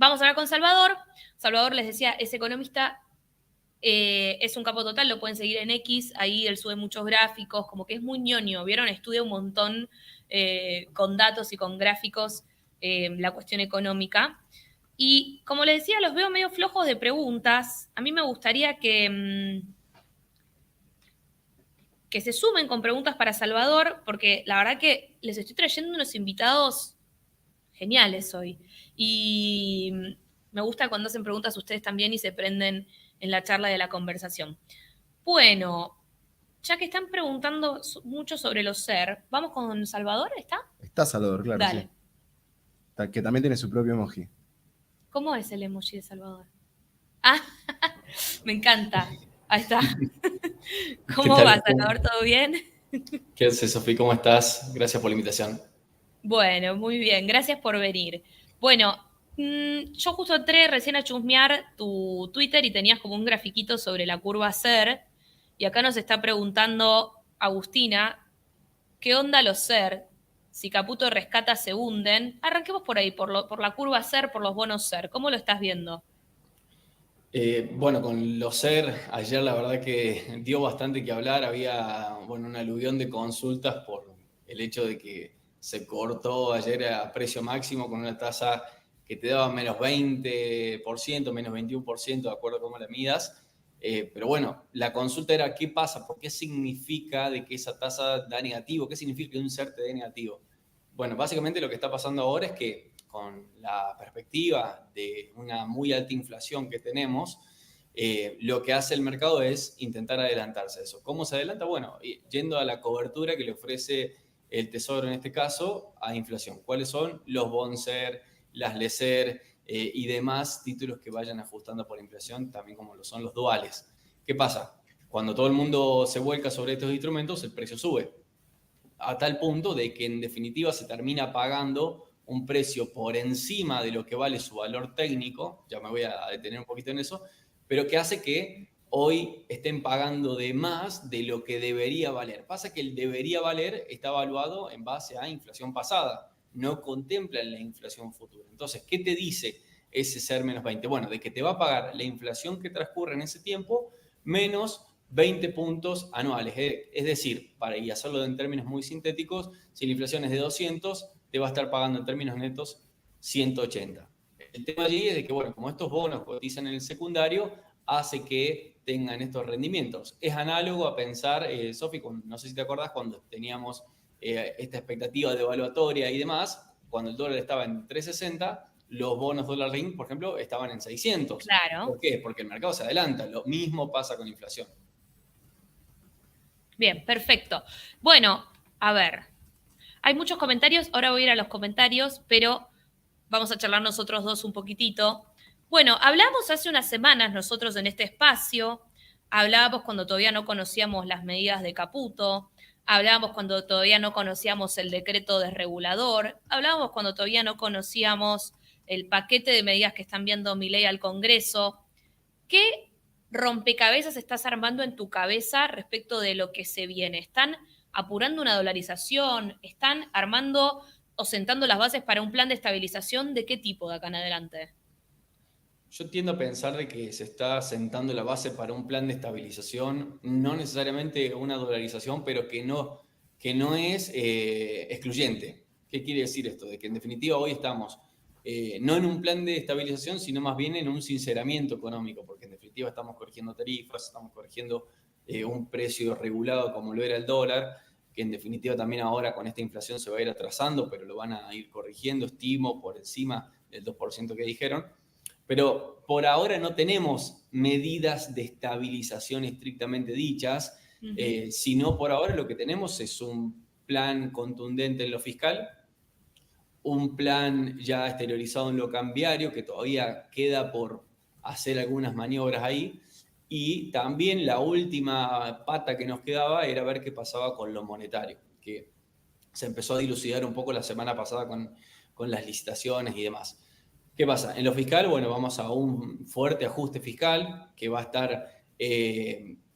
vamos a hablar con Salvador. Salvador, les decía, es economista, es un capo total, lo pueden seguir en X, ahí él sube muchos gráficos, como que es muy ñoño, ¿vieron? Estudia un montón con datos y con gráficos la cuestión económica. Y como les decía, los veo medio flojos de preguntas. A mí me gustaría que se sumen con preguntas para Salvador, porque la verdad que les estoy trayendo unos invitados geniales hoy. Y me gusta cuando hacen preguntas ustedes también y se prenden en la charla de la conversación. Bueno, ya que están preguntando mucho sobre los ser, ¿vamos con Salvador? ¿Está? Está Salvador, claro, sí. Dale. Que también tiene su propio emoji. ¿Cómo es el emoji de Salvador? Ah, me encanta. Ahí está. ¿Qué ¿Cómo va, tal? Salvador? ¿Todo bien? ¿Qué haces, Sofía? ¿Cómo estás? Gracias por la invitación. Bueno, muy bien. Gracias por venir. Bueno, yo justo entré recién a chusmear tu Twitter y tenías como un grafiquito sobre la curva SER. Y acá nos está preguntando Agustina, ¿qué onda los SER? Si Caputo rescata, se hunden. Arranquemos por ahí, por la curva SER, por los bonos SER. ¿Cómo lo estás viendo? Bueno, con los SER, ayer la verdad que dio bastante que hablar. Había, bueno, un aluvión de consultas por el hecho de que se cortó ayer a precio máximo con una tasa que te daba menos 20%, menos 21%, de acuerdo a cómo la midas. Pero bueno, la consulta era ¿qué pasa? ¿Por qué significa de que esa tasa da negativo? ¿Qué significa que un SER te dé negativo? Bueno, básicamente lo que está pasando ahora es que con la perspectiva de una muy alta inflación que tenemos, lo que hace el mercado es intentar adelantarse a eso. ¿Cómo se adelanta? Bueno, yendo a la cobertura que le ofrece el Tesoro en este caso a inflación. ¿Cuáles son? Los Bonser, las Leser y demás títulos que vayan ajustando por inflación, también como lo son los duales. ¿Qué pasa? Cuando todo el mundo se vuelca sobre estos instrumentos, el precio sube a tal punto de que en definitiva se termina pagando un precio por encima de lo que vale su valor técnico, ya me voy a detener un poquito en eso, pero que hace que hoy estén pagando de más de lo que debería valer. Pasa que el debería valer está evaluado en base a inflación pasada, no contempla la inflación futura. Entonces, ¿qué te dice ese ser menos 20? Bueno, de que te va a pagar la inflación que transcurre en ese tiempo menos 20 puntos anuales. Es decir, para y hacerlo en términos muy sintéticos, si la inflación es de 200, te va a estar pagando en términos netos 180. El tema allí es de que, bueno, como estos bonos cotizan en el secundario, hace que tengan estos rendimientos. Es análogo a pensar, Sofi, no sé si te acordás, cuando teníamos esta expectativa de evaluatoria y demás, cuando el dólar estaba en 360, los bonos dólar ring, por ejemplo, estaban en 600. Claro. ¿Por qué? Porque el mercado se adelanta. Lo mismo pasa con inflación. Bien, perfecto. Bueno, a ver. Hay muchos comentarios, ahora voy a ir a los comentarios, pero vamos a charlar nosotros dos un poquitito. Bueno, hablamos hace unas semanas nosotros en este espacio, hablábamos cuando todavía no conocíamos las medidas de Caputo, hablábamos cuando todavía no conocíamos el decreto desregulador, hablábamos cuando todavía no conocíamos el paquete de medidas que están viendo Milei al Congreso. ¿Qué rompecabezas estás armando en tu cabeza respecto de lo que se viene? ¿Están apurando una dolarización? ¿Están armando o sentando las bases para un plan de estabilización? ¿De qué tipo de acá en adelante? Yo tiendo a pensar de que se está sentando la base para un plan de estabilización, no necesariamente una dolarización, pero que no es excluyente. ¿Qué quiere decir esto? De que en definitiva hoy estamos no en un plan de estabilización, sino más bien en un sinceramiento económico, porque en definitiva estamos corrigiendo tarifas, estamos corrigiendo un precio regulado como lo era el dólar, que en definitiva también ahora con esta inflación se va a ir atrasando, pero lo van a ir corrigiendo, estimo, por encima del 2% que dijeron. Pero por ahora no tenemos medidas de estabilización estrictamente dichas, sino por ahora lo que tenemos es un plan contundente en lo fiscal, un plan ya exteriorizado en lo cambiario, que todavía queda por hacer algunas maniobras ahí, y también la última pata que nos quedaba era ver qué pasaba con lo monetario, que se empezó a dilucidar un poco la semana pasada con las licitaciones y demás. ¿Qué pasa? En lo fiscal, bueno, vamos a un fuerte ajuste fiscal que va a estar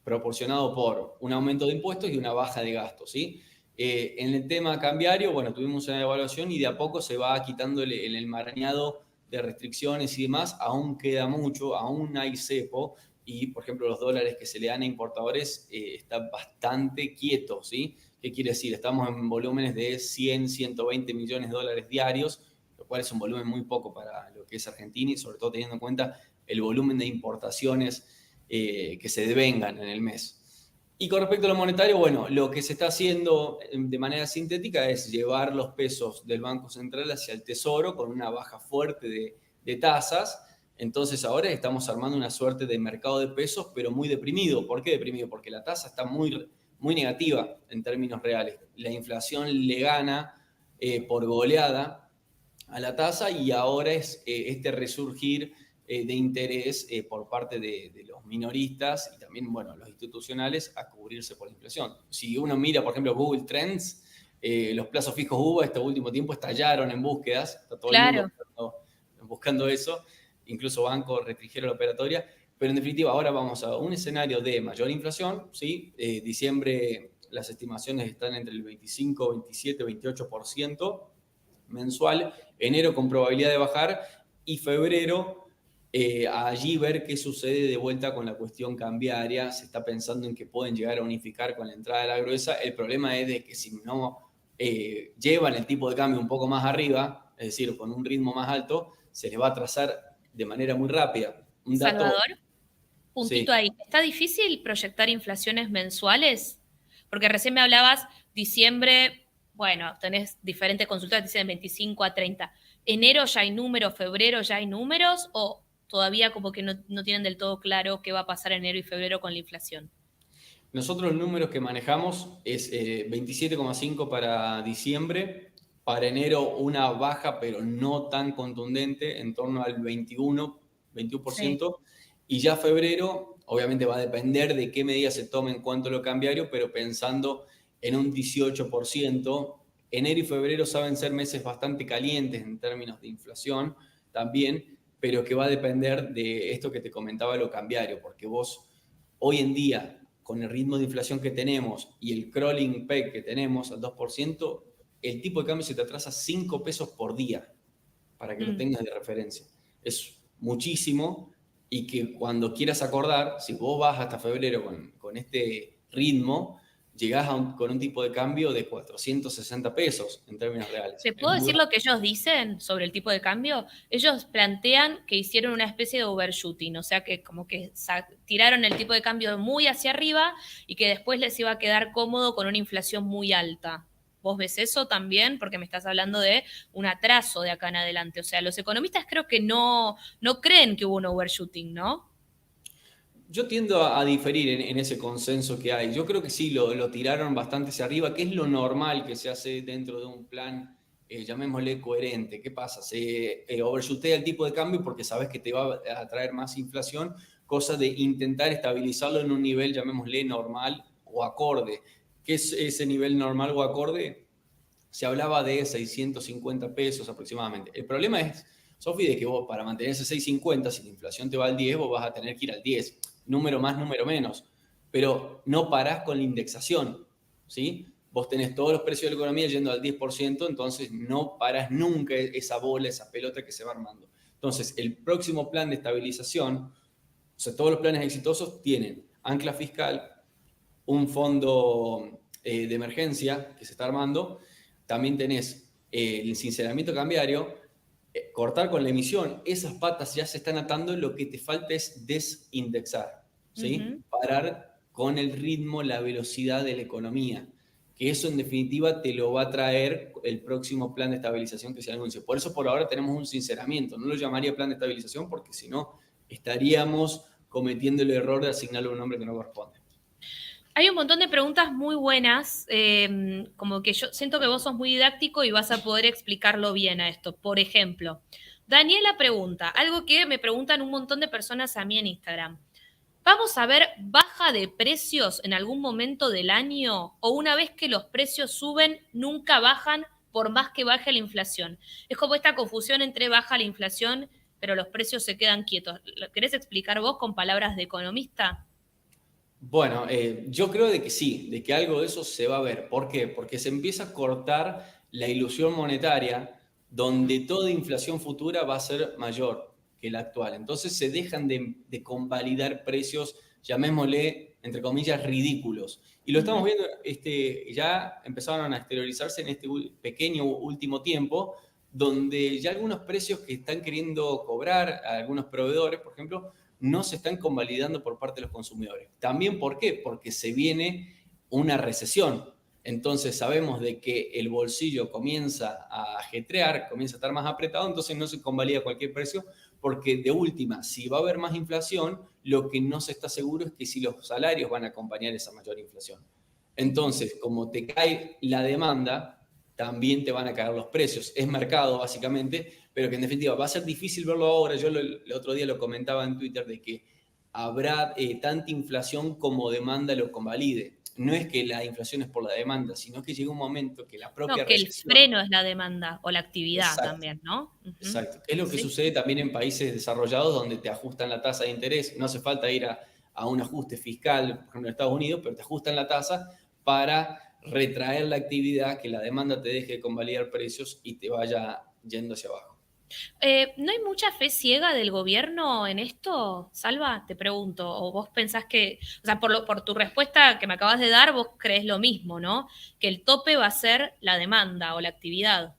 proporcionado por un aumento de impuestos y una baja de gastos, ¿sí? En el tema cambiario, bueno, tuvimos una evaluación y de a poco se va quitando el enmarañado de restricciones y demás, aún queda mucho, aún hay cepo y, por ejemplo, los dólares que se le dan a importadores están bastante quietos, ¿sí? ¿Qué quiere decir? Estamos en volúmenes de 100, 120 millones de dólares diarios, lo cual es un volumen muy poco para lo que es Argentina y sobre todo teniendo en cuenta el volumen de importaciones que se devengan en el mes. Y con respecto a lo monetario, bueno, lo que se está haciendo de manera sintética es llevar los pesos del Banco Central hacia el Tesoro con una baja fuerte de tasas. Entonces ahora estamos armando una suerte de mercado de pesos, pero muy deprimido. ¿Por qué deprimido? Porque la tasa está muy, muy negativa en términos reales. La inflación le gana por goleada a la tasa y ahora es este resurgir de interés por parte de los minoristas y también, bueno, los institucionales a cubrirse por la inflación. Si uno mira, por ejemplo, Google Trends, los plazos fijos UVA este último tiempo estallaron en búsquedas, está todo el Claro. mundo buscando eso, incluso bancos restringieron la operatoria, pero en definitiva ahora vamos a un escenario de mayor inflación, ¿sí? Diciembre las estimaciones están entre el 25, 27, 28% mensual, enero con probabilidad de bajar y febrero allí ver qué sucede de vuelta con la cuestión cambiaria. Se está pensando en que pueden llegar a unificar con la entrada de la gruesa. El problema es de que si no llevan el tipo de cambio un poco más arriba, es decir, con un ritmo más alto, se les va a trazar de manera muy rápida. Un dato, Salvador, puntito sí. ahí. ¿Está difícil proyectar inflaciones mensuales? Porque recién me hablabas diciembre, bueno, tenés diferentes consultas, dicen 25 a 30. ¿Enero ya hay números, febrero ya hay números o todavía como que no tienen del todo claro qué va a pasar enero y febrero con la inflación? Nosotros los números que manejamos es 27,5 para diciembre, para enero una baja pero no tan contundente, en torno al 21%, y ya febrero obviamente va a depender de qué medidas se tomen en cuanto a lo cambiario, pero pensando en un 18%. Enero y febrero saben ser meses bastante calientes en términos de inflación también, pero que va a depender de esto que te comentaba lo cambiario, porque vos hoy en día con el ritmo de inflación que tenemos y el crawling peg que tenemos al 2%, el tipo de cambio se te atrasa 5 pesos por día, para que lo tengas de referencia. Es muchísimo y que cuando quieras acordar, si vos vas hasta febrero con este ritmo, llegás con un tipo de cambio de 460 pesos en términos reales. ¿Te puedo decir lo que ellos dicen sobre el tipo de cambio? Ellos plantean que hicieron una especie de overshooting, o sea que como que tiraron el tipo de cambio muy hacia arriba y que después les iba a quedar cómodo con una inflación muy alta. ¿Vos ves eso también? Porque me estás hablando de un atraso de acá en adelante. O sea, los economistas creo que no creen que hubo un overshooting, ¿no? Yo tiendo a diferir en ese consenso que hay. Yo creo que sí, lo tiraron bastante hacia arriba, que es lo normal que se hace dentro de un plan, llamémosle coherente. ¿Qué pasa? Se overshootea el tipo de cambio porque sabes que te va a traer más inflación, cosa de intentar estabilizarlo en un nivel, llamémosle normal o acorde. ¿Qué es ese nivel normal o acorde? Se hablaba de 650 pesos aproximadamente. El problema es, Sofi, de que vos para mantener ese 650, si la inflación te va al 10, vos vas a tener que ir al 10. Número más, número menos. Pero no parás con la indexación, ¿sí? Vos tenés todos los precios de la economía yendo al 10%, entonces no parás nunca esa bola, esa pelota que se va armando. Entonces, el próximo plan de estabilización, o sea, todos los planes exitosos tienen ancla fiscal, un fondo de emergencia que se está armando, también tenés el sinceramiento cambiario, cortar con la emisión, esas patas ya se están atando, lo que te falta es desindexar, ¿sí? Parar con el ritmo, la velocidad de la economía, que eso en definitiva te lo va a traer el próximo plan de estabilización que se anuncie. Por eso por ahora tenemos un sinceramiento, no lo llamaría plan de estabilización porque si no estaríamos cometiendo el error de asignarle un nombre que no corresponde. Hay un montón de preguntas muy buenas, como que yo siento que vos sos muy didáctico y vas a poder explicarlo bien a esto. Por ejemplo, Daniela pregunta, algo que me preguntan un montón de personas a mí en Instagram. ¿Vamos a ver baja de precios en algún momento del año o una vez que los precios suben, nunca bajan por más que baje la inflación? Es como esta confusión entre baja la inflación, pero los precios se quedan quietos. ¿Lo querés explicar vos con palabras de economista? Bueno, yo creo de que sí, de que algo de eso se va a ver. ¿Por qué? Porque se empieza a cortar la ilusión monetaria donde toda inflación futura va a ser mayor que la actual. Entonces se dejan de convalidar precios, llamémosle, entre comillas, ridículos. Y lo estamos viendo, ya empezaron a exteriorizarse en este pequeño último tiempo, donde ya algunos precios que están queriendo cobrar a algunos proveedores, por ejemplo, no se están convalidando por parte de los consumidores. También, ¿por qué? Porque se viene una recesión. Entonces sabemos de que el bolsillo comienza a ajetrear, comienza a estar más apretado, entonces no se convalida cualquier precio, porque de última, si va a haber más inflación, lo que no se está seguro es que si los salarios van a acompañar esa mayor inflación. Entonces, como te cae la demanda, también te van a caer los precios. Es mercado, básicamente, pero que en definitiva va a ser difícil verlo ahora. Yo el otro día lo comentaba en Twitter de que habrá tanta inflación como demanda lo convalide. No es que la inflación es por la demanda, sino que llega un momento que la propia No, que el recesión... freno es la demanda o la actividad Exacto. también, ¿no? Exacto. Es lo que Sí. sucede también en países desarrollados donde te ajustan la tasa de interés. No hace falta ir a un ajuste fiscal, por ejemplo en Estados Unidos, pero te ajustan la tasa para retraer la actividad, que la demanda te deje de convalidar precios y te vaya yendo hacia abajo. ¿No hay mucha fe ciega del gobierno en esto, Salva? Te pregunto. ¿O vos pensás que, o sea, por tu respuesta que me acabas de dar, vos crees lo mismo, ¿no? Que el tope va a ser la demanda o la actividad.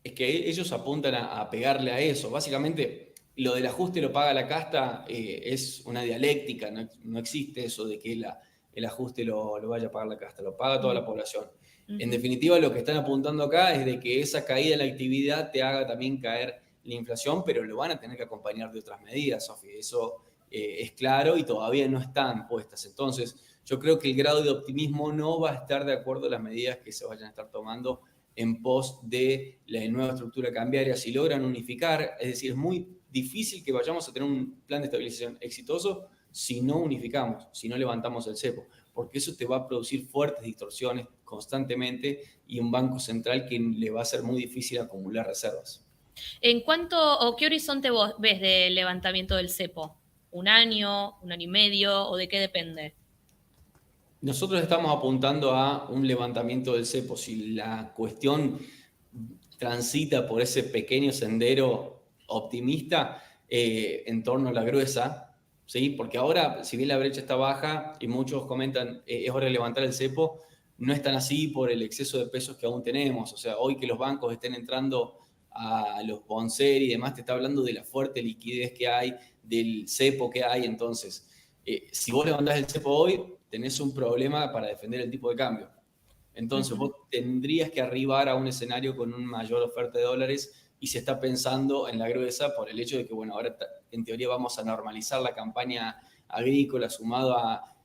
Es que ellos apuntan a pegarle a eso. Básicamente, lo del ajuste lo paga la casta es una dialéctica, no existe eso de que el ajuste lo vaya a pagar la casta, lo paga toda la población. En definitiva, lo que están apuntando acá es de que esa caída en la actividad te haga también caer la inflación, pero lo van a tener que acompañar de otras medidas, Sofi. Eso es claro y todavía no están puestas. Entonces, yo creo que el grado de optimismo no va a estar de acuerdo a las medidas que se vayan a estar tomando en pos de la nueva estructura cambiaria. Si logran unificar, es decir, es muy difícil que vayamos a tener un plan de estabilización exitoso si no unificamos, si no levantamos el cepo, porque eso te va a producir fuertes distorsiones constantemente y un banco central que le va a ser muy difícil acumular reservas. ¿En cuánto o qué horizonte vos ves del levantamiento del cepo? ¿Un año y medio o de qué depende? Nosotros estamos apuntando a un levantamiento del cepo. Si la cuestión transita por ese pequeño sendero optimista en torno a la gruesa, ¿sí? Porque ahora, si bien la brecha está baja y muchos comentan es hora de levantar el cepo, no es tan así por el exceso de pesos que aún tenemos. O sea, hoy que los bancos estén entrando a los bonser y demás, te está hablando de la fuerte liquidez que hay, del cepo que hay. Entonces, si vos levantás el cepo hoy, tenés un problema para defender el tipo de cambio. Entonces vos tendrías que arribar a un escenario con una mayor oferta de dólares y se está pensando en la gruesa por el hecho de que, bueno, ahora en teoría vamos a normalizar la campaña agrícola sumado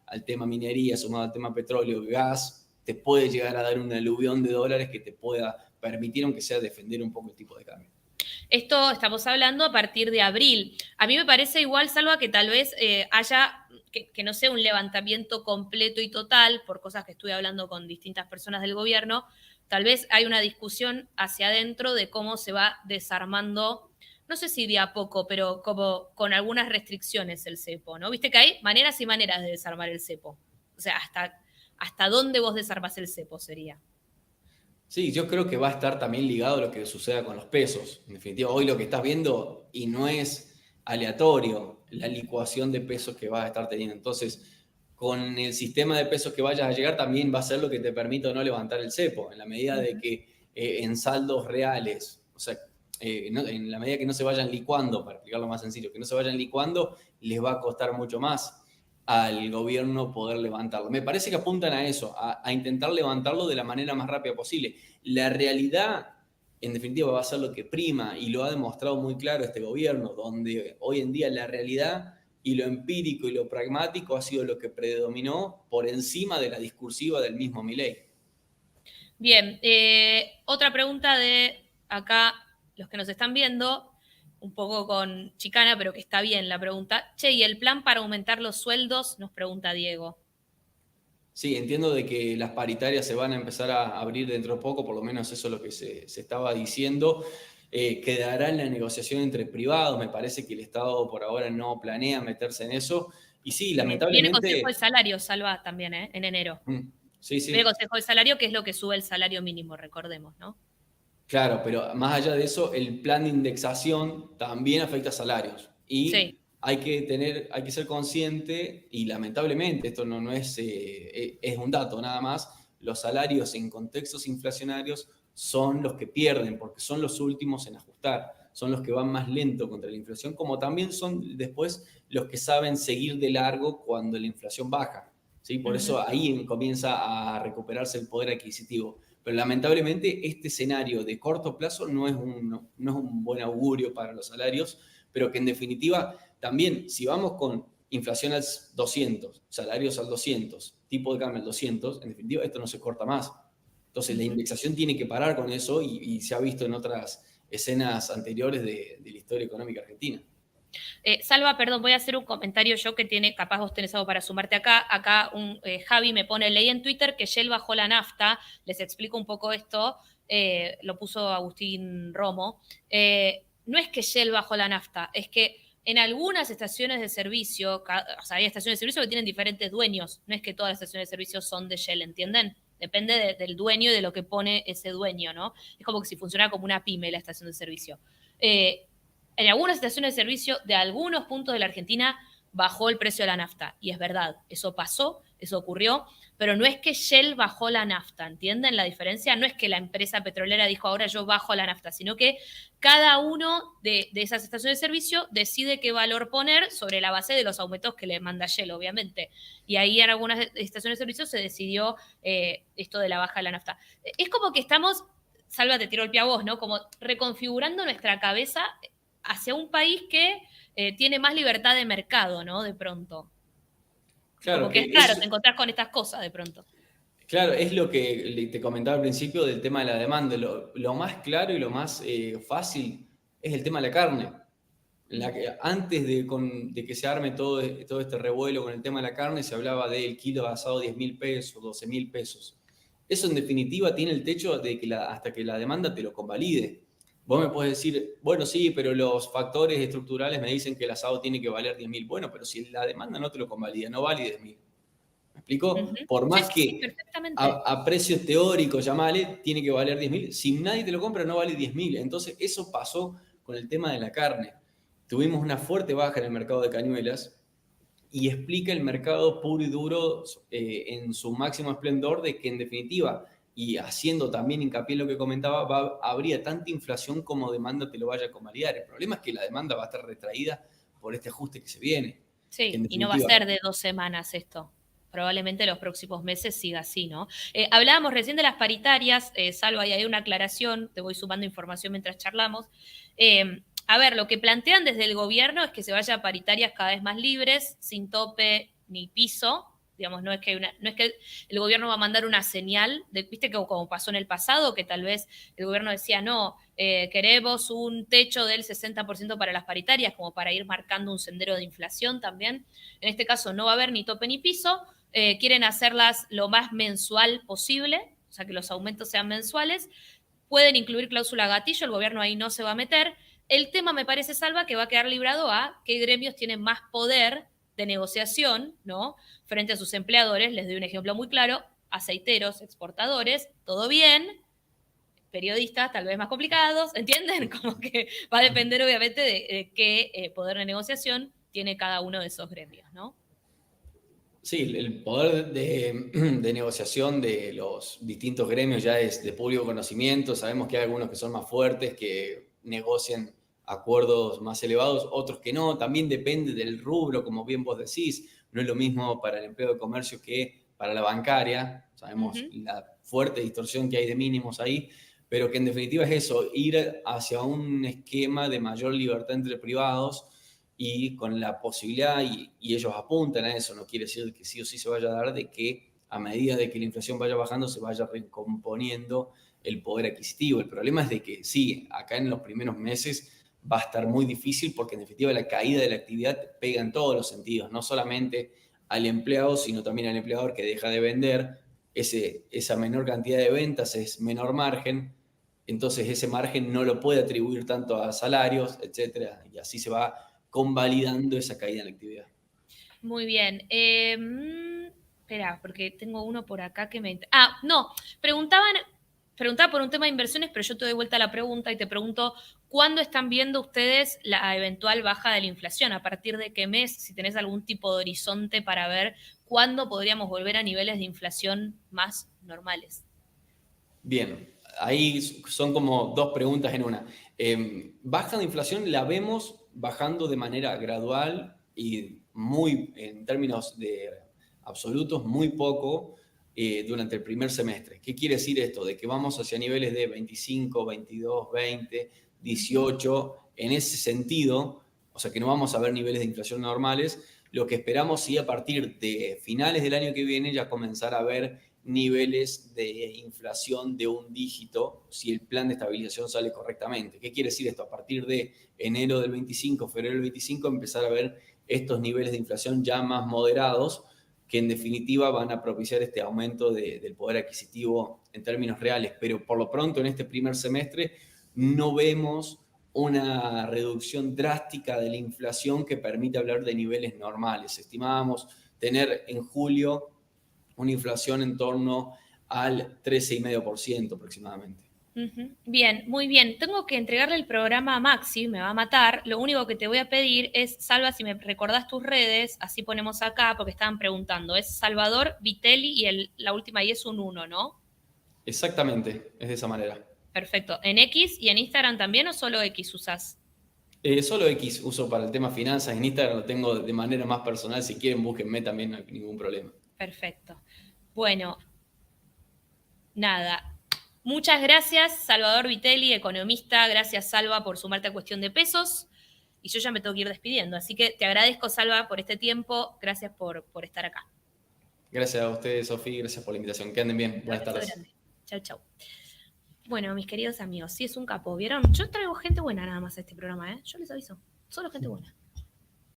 al tema minería, sumado al tema petróleo, gas, te puede llegar a dar un aluvión de dólares que te pueda permitir, aunque sea, defender un poco el tipo de cambio. Esto estamos hablando a partir de abril. A mí me parece igual, Salva, que tal vez haya, que no sea un levantamiento completo y total, por cosas que estuve hablando con distintas personas del gobierno, tal vez hay una discusión hacia adentro de cómo se va desarmando, no sé si de a poco, pero como con algunas restricciones el cepo, ¿no? Viste que hay maneras y maneras de desarmar el cepo. O sea, hasta dónde vos desarmás el cepo sería. Sí, yo creo que va a estar también ligado a lo que suceda con los pesos. En definitiva, hoy lo que estás viendo, y no es aleatorio, la licuación de pesos que vas a estar teniendo. Entonces, con el sistema de pesos que vayas a llegar, también va a ser lo que te permita no levantar el cepo, en la medida de que en saldos reales, o sea, en la medida que no se vayan licuando, para explicarlo más sencillo, que no se vayan licuando, les va a costar mucho más al gobierno poder levantarlo. Me parece que apuntan a eso, a intentar levantarlo de la manera más rápida posible. La realidad, en definitiva, va a ser lo que prima y lo ha demostrado muy claro este gobierno, donde hoy en día la realidad y lo empírico y lo pragmático ha sido lo que predominó por encima de la discursiva del mismo Milei. Bien, otra pregunta de acá, los que nos están viendo, un poco con chicana, pero que está bien la pregunta. Che, ¿y el plan para aumentar los sueldos? Nos pregunta Diego. Sí, entiendo de que las paritarias se van a empezar a abrir dentro de poco, por lo menos eso es lo que se estaba diciendo. Quedará en la negociación entre privados, me parece que el Estado por ahora no planea meterse en eso. Y sí, Viene lamentablemente... Consejo del Salario, Salva, también, en enero. Sí, Viene sí. Consejo del Salario, que es lo que sube el salario mínimo, recordemos, ¿no? Claro, pero más allá de eso, el plan de indexación también afecta a salarios. Y Sí. hay que ser consciente, y lamentablemente esto no es, es un dato nada más, los salarios en contextos inflacionarios son los que pierden, porque son los últimos en ajustar, son los que van más lento contra la inflación, como también son después los que saben seguir de largo cuando la inflación baja. ¿Sí? Por Ujú. eso ahí comienza a recuperarse el poder adquisitivo. Pero lamentablemente este escenario de corto plazo no es un buen augurio para los salarios, pero que en definitiva también, si vamos con inflación al 200, salarios al 200, tipo de cambio al 200, en definitiva esto no se corta más. Entonces la Ujú. indexación tiene que parar con eso, y se ha visto en otras escenas anteriores de la historia económica argentina. Salva, perdón, voy a hacer un comentario yo que tiene, capaz vos tenés algo para sumarte acá. Acá Javi me pone, leí en Twitter que Shell bajó la nafta, les explico un poco esto, lo puso Agustín Romo. No es que Shell bajó la nafta, es que en algunas estaciones de servicio, o sea, hay estaciones de servicio que tienen diferentes dueños, no es que todas las estaciones de servicio son de Shell, ¿entienden? Depende del dueño y de lo que pone ese dueño, ¿no? Es como que si funciona como una pyme la estación de servicio. Eh, en algunas estaciones de servicio de algunos puntos de la Argentina bajó el precio de la nafta. Y es verdad, eso pasó, eso ocurrió, pero no es que Shell bajó la nafta, ¿entienden la diferencia? No es que la empresa petrolera dijo ahora yo bajo la nafta, sino que cada uno de esas estaciones de servicio decide qué valor poner sobre la base de los aumentos que le manda Shell, obviamente. Y ahí en algunas estaciones de servicio se decidió esto de la baja de la nafta. Es como que estamos, Salva, te tiro el pie a vos, ¿no? Como reconfigurando nuestra cabeza hacia un país que tiene más libertad de mercado, ¿no? De pronto. Claro, Como que es que raro, te es, encontrás con estas cosas de pronto. claro, es lo que te comentaba al principio del tema de la demanda. Lo más claro y lo más fácil es el tema de la carne. Antes de que se arme todo este revuelo con el tema de la carne, se hablaba del kilo de asado 10.000 pesos, 12.000 pesos. Eso en definitiva tiene el techo de que hasta que la demanda te lo convalide. Vos me podés decir, bueno, sí, pero los factores estructurales me dicen que el asado tiene que valer 10.000. Bueno, pero si la demanda no te lo convalida, no vale 10.000. ¿Me explico? Ujú. Por Sí, más sí, sí, que perfectamente. a precio teórico, llamale, tiene que valer 10.000. Si nadie te lo compra, no vale 10.000. Entonces, eso pasó con el tema de la carne. Tuvimos una fuerte baja en el mercado de cañuelas, y explica el mercado puro y duro en su máximo esplendor, de que en definitiva, y haciendo también hincapié en lo que comentaba, habría tanta inflación como demanda te lo vaya a convalidar. El problema es que la demanda va a estar retraída por este ajuste que se viene, que en Sí, y no va a definitiva. ser de 2 semanas esto. Probablemente los próximos meses siga así, ¿no? Hablábamos recién de las paritarias, Salva, y hay una aclaración, te voy sumando información mientras charlamos. A ver, lo que plantean desde el gobierno es que se vaya a paritarias cada vez más libres, sin tope ni piso. Digamos, no es que el gobierno va a mandar una señal, viste que como pasó en el pasado, que tal vez el gobierno decía, no, queremos un techo del 60% para las paritarias, como para ir marcando un sendero de inflación también. En este caso no va a haber ni tope ni piso, quieren hacerlas lo más mensual posible, o sea, que los aumentos sean mensuales. Pueden incluir cláusula gatillo, el gobierno ahí no se va a meter. El tema me parece, Salva, que va a quedar librado a qué gremios tienen más poder de negociación, ¿no? Frente a sus empleadores. Les doy un ejemplo muy claro: aceiteros, exportadores, todo bien, periodistas tal vez más complicados, ¿entienden? Como que va a depender obviamente de qué poder de negociación tiene cada uno de esos gremios, ¿no? Sí, el poder de negociación de los distintos gremios ya es de público conocimiento. Sabemos que hay algunos que son más fuertes, que negocian acuerdos más elevados, otros que no. También depende del rubro, como bien vos decís. No es lo mismo para el empleo de comercio que para la bancaria. Uh Sabemos -huh. la fuerte distorsión que hay de mínimos ahí, pero que en definitiva es eso, ir hacia un esquema de mayor libertad entre privados, y con la posibilidad, y ellos apuntan a eso, no quiere decir que sí o sí se vaya a dar, de que a medida de que la inflación vaya bajando se vaya recomponiendo el poder adquisitivo. El problema es de que sí, acá en los primeros meses va a estar muy difícil, porque en definitiva la caída de la actividad pega en todos los sentidos, no solamente al empleado, sino también al empleador, que deja de vender. Esa menor cantidad de ventas es menor margen, entonces ese margen no lo puede atribuir tanto a salarios, etcétera, y así se va convalidando esa caída en la actividad. Muy bien. Espera, porque tengo uno por acá que me... Ah, no, preguntaban preguntaba por un tema de inversiones, pero yo te doy vuelta la pregunta y te pregunto, ¿cuándo están viendo ustedes la eventual baja de la inflación? ¿A partir de qué mes? Si tenés algún tipo de horizonte para ver cuándo podríamos volver a niveles de inflación más normales. Bien, ahí son como dos preguntas en una. Baja de inflación la vemos bajando de manera gradual y muy, en términos de absolutos, muy poco durante el primer semestre. ¿Qué quiere decir esto? De que vamos hacia niveles de 25, 22, 20, 18. En ese sentido, o sea que no vamos a ver niveles de inflación normales. Lo que esperamos sí a partir de finales del año que viene ya comenzar a ver niveles de inflación de un dígito si el plan de estabilización sale correctamente. ¿Qué quiere decir esto? A partir de enero del 25, febrero del 25, empezar a ver estos niveles de inflación ya más moderados que en definitiva van a propiciar este aumento del poder adquisitivo en términos reales. Pero por lo pronto en este primer semestre no vemos una reducción drástica de la inflación que permite hablar de niveles normales. Estimábamos tener en julio una inflación en torno al 13,5% aproximadamente. Bien, muy bien. Tengo que entregarle el programa a Maxi, me va a matar. Lo único que te voy a pedir es, Salva, si me recordás tus redes, así ponemos acá, porque estaban preguntando. Es Salvador Vitelli y la última I es un 1, ¿no? Exactamente, es de esa manera. Perfecto. ¿En X y en Instagram también o solo X usás? Solo X uso para el tema finanzas. En Instagram lo tengo de manera más personal. Si quieren, búsquenme también, no hay ningún problema. Perfecto. Bueno, nada. Muchas gracias, Salvador Vitelli, economista. Gracias, Salva, por sumarte a Cuestión de Pesos. Y yo ya me tengo que ir despidiendo. Así que te agradezco, Salva, por este tiempo. Gracias por estar acá. Gracias a ustedes, Sofía. Gracias por la invitación. Que anden bien. Buenas tardes. Chau, chau. Bueno, mis queridos amigos, sí es un capo. ¿Vieron? Yo traigo gente buena nada más a este programa, ¿eh? Yo les aviso. Solo gente buena.